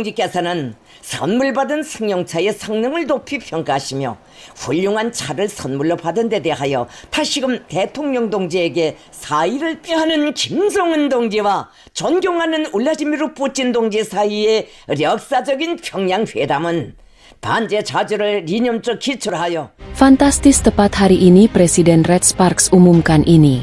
동지께서는 선물 받은 승용차의 성능을 높이 평가하시며 훌륭한 차를 선물로 받은 데 대하여 다시금 대통령 동지에게 사의를 표하는 김성은 동지와 존경하는 울라디미르 푸틴 동지 사이의 역사적인 평양회담은 반제 자주를 이념적 기초하여 Fantastis tepat hari ini Presiden Red Sparks umumkan ini.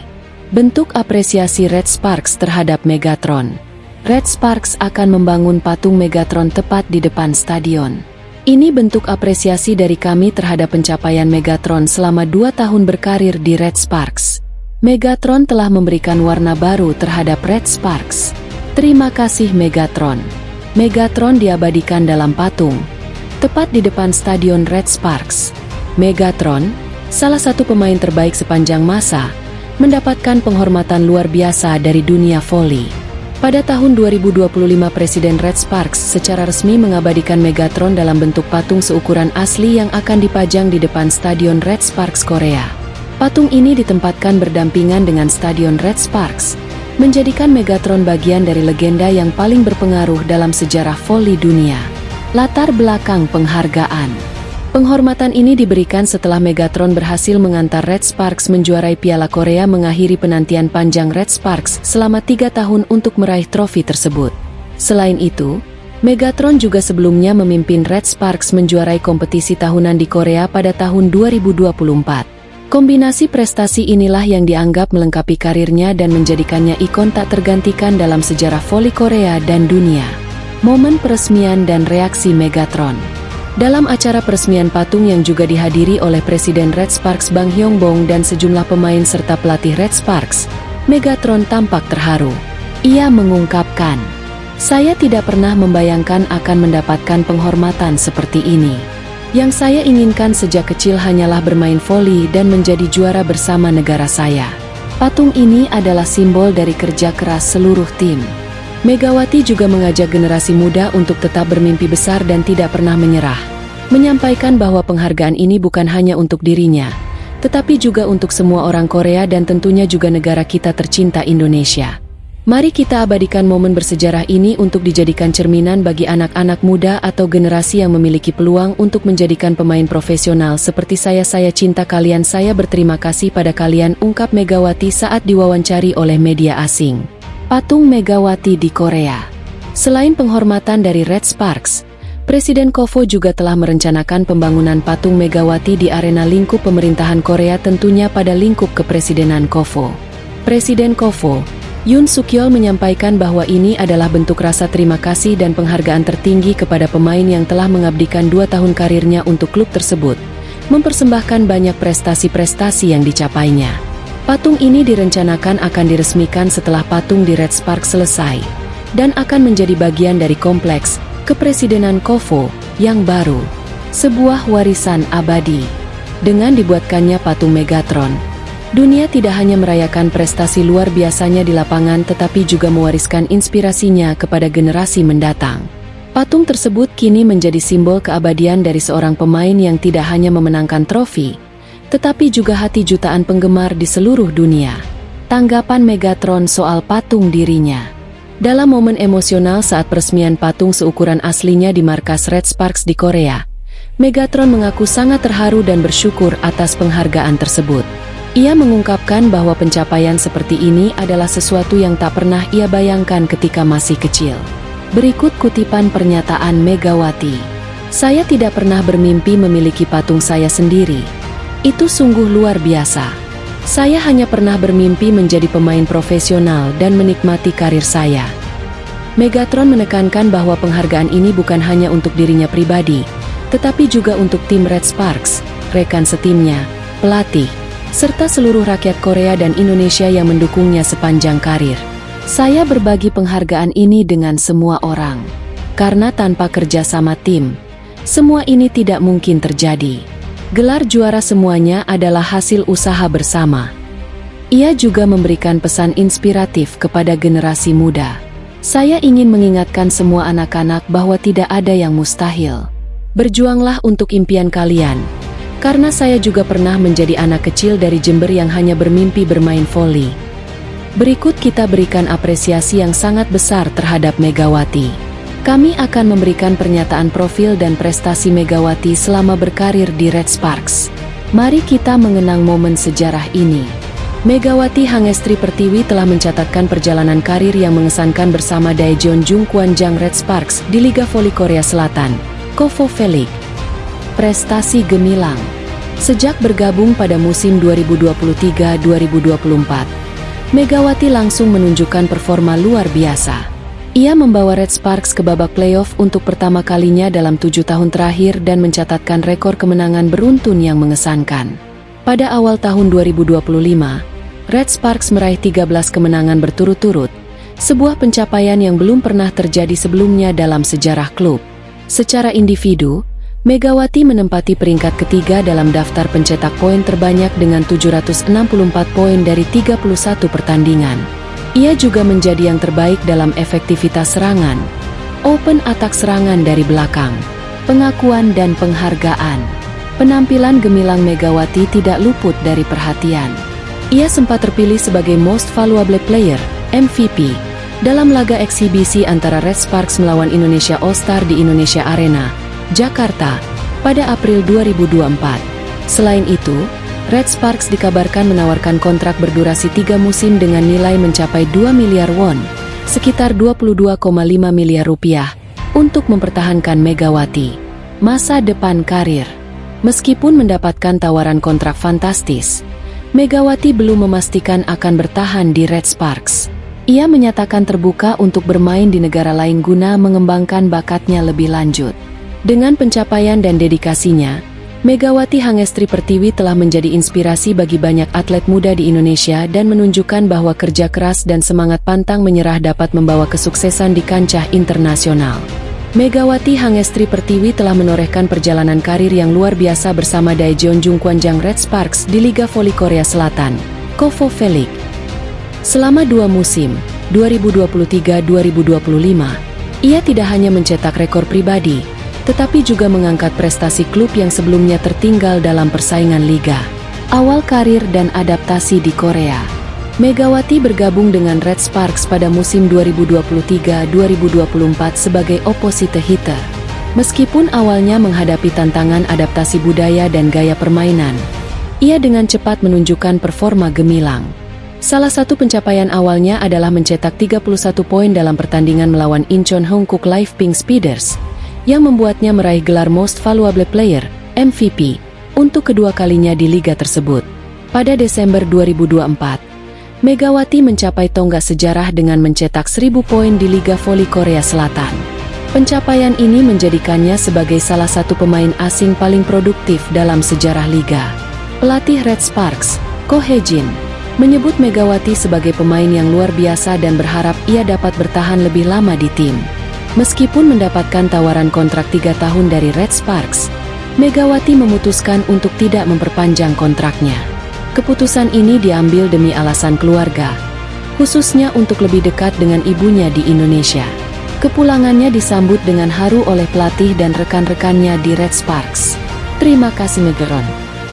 Bentuk apresiasi Red Sparks terhadap Megatron. Red Sparks akan membangun patung Megatron tepat di depan stadion. Ini bentuk apresiasi dari kami terhadap pencapaian Megatron selama 2 tahun berkarir di Red Sparks. Megatron telah memberikan warna baru terhadap Red Sparks. Terima kasih Megatron. Megatron diabadikan dalam patung tepat di depan stadion Red Sparks. Megatron, salah satu pemain terbaik sepanjang masa, mendapatkan penghormatan luar biasa dari dunia voli. Pada tahun 2025 Presiden Red Sparks secara resmi mengabadikan Megatron dalam bentuk patung seukuran asli yang akan dipajang di depan Stadion Red Sparks Korea. Patung ini ditempatkan berdampingan dengan Stadion Red Sparks, menjadikan Megatron bagian dari legenda yang paling berpengaruh dalam sejarah voli dunia. Latar belakang penghargaan. Penghormatan ini diberikan setelah Megatron berhasil mengantar Red Sparks menjuarai Piala Korea, mengakhiri penantian panjang Red Sparks selama 3 tahun untuk meraih trofi tersebut. Selain itu, Megatron juga sebelumnya memimpin Red Sparks menjuarai kompetisi tahunan di Korea pada tahun 2024. Kombinasi prestasi inilah yang dianggap melengkapi karirnya dan menjadikannya ikon tak tergantikan dalam sejarah voli Korea dan dunia. Momen peresmian dan reaksi Megatron. Dalam acara peresmian patung yang juga dihadiri oleh Presiden Red Sparks Bang Hyung-bong dan sejumlah pemain serta pelatih Red Sparks, Megatron tampak terharu. Ia mengungkapkan, "Saya tidak pernah membayangkan akan mendapatkan penghormatan seperti ini. Yang saya inginkan sejak kecil hanyalah bermain voli dan menjadi juara bersama negara saya. Patung ini adalah simbol dari kerja keras seluruh tim." Megawati juga mengajak generasi muda untuk tetap bermimpi besar dan tidak pernah menyerah. Menyampaikan bahwa penghargaan ini bukan hanya untuk dirinya, tetapi juga untuk semua orang Korea dan tentunya juga negara kita tercinta Indonesia. Mari kita abadikan momen bersejarah ini untuk dijadikan cerminan bagi anak-anak muda atau generasi yang memiliki peluang untuk menjadikan pemain profesional seperti saya. Saya cinta kalian, saya berterima kasih pada kalian, ungkap Megawati saat diwawancari oleh media asing. Patung Megawati di Korea. Selain penghormatan dari Red Sparks, Presiden Kovo juga telah merencanakan pembangunan patung Megawati di arena lingkup pemerintahan Korea, tentunya pada lingkup kepresidenan Kovo. Presiden Kovo, Yoon Suk-yeol, menyampaikan bahwa ini adalah bentuk rasa terima kasih dan penghargaan tertinggi kepada pemain yang telah mengabdikan 2 tahun karirnya untuk klub tersebut, mempersembahkan banyak prestasi-prestasi yang dicapainya. Patung ini direncanakan akan diresmikan setelah patung di Red Sparks selesai, dan akan menjadi bagian dari kompleks kepresidenan Kovo yang baru. Sebuah warisan abadi. Dengan dibuatkannya patung Megatron, dunia tidak hanya merayakan prestasi luar biasanya di lapangan tetapi juga mewariskan inspirasinya kepada generasi mendatang. Patung tersebut kini menjadi simbol keabadian dari seorang pemain yang tidak hanya memenangkan trofi, tetapi juga hati jutaan penggemar di seluruh dunia. Tanggapan Megatron soal patung dirinya. Dalam momen emosional saat peresmian patung seukuran aslinya di markas Red Sparks di Korea, Megatron mengaku sangat terharu dan bersyukur atas penghargaan tersebut. Ia mengungkapkan bahwa pencapaian seperti ini adalah sesuatu yang tak pernah ia bayangkan ketika masih kecil. Berikut kutipan pernyataan Megawati. "Saya tidak pernah bermimpi memiliki patung saya sendiri. Itu sungguh luar biasa. Saya hanya pernah bermimpi menjadi pemain profesional dan menikmati karir saya." Megatron menekankan bahwa penghargaan ini bukan hanya untuk dirinya pribadi, tetapi juga untuk tim Red Sparks, rekan setimnya, pelatih, serta seluruh rakyat Korea dan Indonesia yang mendukungnya sepanjang karir. "Saya berbagi penghargaan ini dengan semua orang. Karena tanpa kerja sama tim, semua ini tidak mungkin terjadi. Gelar juara semuanya adalah hasil usaha bersama." Ia juga memberikan pesan inspiratif kepada generasi muda. "Saya ingin mengingatkan semua anak-anak bahwa tidak ada yang mustahil. Berjuanglah untuk impian kalian. Karena saya juga pernah menjadi anak kecil dari Jember yang hanya bermimpi bermain voli." Berikut kita berikan apresiasi yang sangat besar terhadap Megawati. Kami akan memberikan pernyataan profil dan prestasi Megawati selama berkarir di Red Sparks. Mari kita mengenang momen sejarah ini. Megawati Hangestri Pertiwi telah mencatatkan perjalanan karir yang mengesankan bersama Daejeon Jungkwanjang Red Sparks di Liga Voli Korea Selatan, KOFO V-League. Prestasi gemilang. Sejak bergabung pada musim 2023-2024, Megawati langsung menunjukkan performa luar biasa. Ia membawa Red Sparks ke babak playoff untuk pertama kalinya dalam 7 tahun terakhir dan mencatatkan rekor kemenangan beruntun yang mengesankan. Pada awal tahun 2025, Red Sparks meraih 13 kemenangan berturut-turut, sebuah pencapaian yang belum pernah terjadi sebelumnya dalam sejarah klub. Secara individu, Megawati menempati peringkat ketiga dalam daftar pencetak poin terbanyak dengan 764 poin dari 31 pertandingan. Ia juga menjadi yang terbaik dalam efektivitas serangan, open attack serangan dari belakang, pengakuan dan penghargaan. Penampilan gemilang Megawati tidak luput dari perhatian. Ia sempat terpilih sebagai Most Valuable Player, MVP, dalam laga eksibisi antara Red Sparks melawan Indonesia All-Star di Indonesia Arena, Jakarta, pada April 2024. Selain itu, Red Sparks dikabarkan menawarkan kontrak berdurasi 3 musim dengan nilai mencapai 2 miliar won, sekitar 22,5 miliar rupiah, untuk mempertahankan Megawati. Masa depan karir. Meskipun mendapatkan tawaran kontrak fantastis, Megawati belum memastikan akan bertahan di Red Sparks. Ia menyatakan terbuka untuk bermain di negara lain guna mengembangkan bakatnya lebih lanjut. Dengan pencapaian dan dedikasinya, Megawati Hangestri Pertiwi telah menjadi inspirasi bagi banyak atlet muda di Indonesia dan menunjukkan bahwa kerja keras dan semangat pantang menyerah dapat membawa kesuksesan di kancah internasional. Megawati Hangestri Pertiwi telah menorehkan perjalanan karir yang luar biasa bersama Daejeon Jungkwanjang Red Sparks di Liga Voli Korea Selatan, KOFO V-League. Selama 2 musim, 2023-2025, ia tidak hanya mencetak rekor pribadi, tetapi juga mengangkat prestasi klub yang sebelumnya tertinggal dalam persaingan liga. Awal karir dan adaptasi di Korea. Megawati bergabung dengan Red Sparks pada musim 2023-2024 sebagai opposite hitter. Meskipun awalnya menghadapi tantangan adaptasi budaya dan gaya permainan, ia dengan cepat menunjukkan performa gemilang. Salah satu pencapaian awalnya adalah mencetak 31 poin dalam pertandingan melawan Incheon Hankook Live Pink Speeders, yang membuatnya meraih gelar Most Valuable Player, MVP, untuk kedua kalinya di liga tersebut. Pada Desember 2024, Megawati mencapai tonggak sejarah dengan mencetak 1000 poin di Liga Voli Korea Selatan. Pencapaian ini menjadikannya sebagai salah satu pemain asing paling produktif dalam sejarah liga. Pelatih Red Sparks, Ko Hae-jin, menyebut Megawati sebagai pemain yang luar biasa dan berharap ia dapat bertahan lebih lama di tim. Meskipun mendapatkan tawaran kontrak 3 tahun dari Red Sparks, Megawati memutuskan untuk tidak memperpanjang kontraknya. Keputusan ini diambil demi alasan keluarga, khususnya untuk lebih dekat dengan ibunya di Indonesia. Kepulangannya disambut dengan haru oleh pelatih dan rekan-rekannya di Red Sparks. Terima kasih Megeron.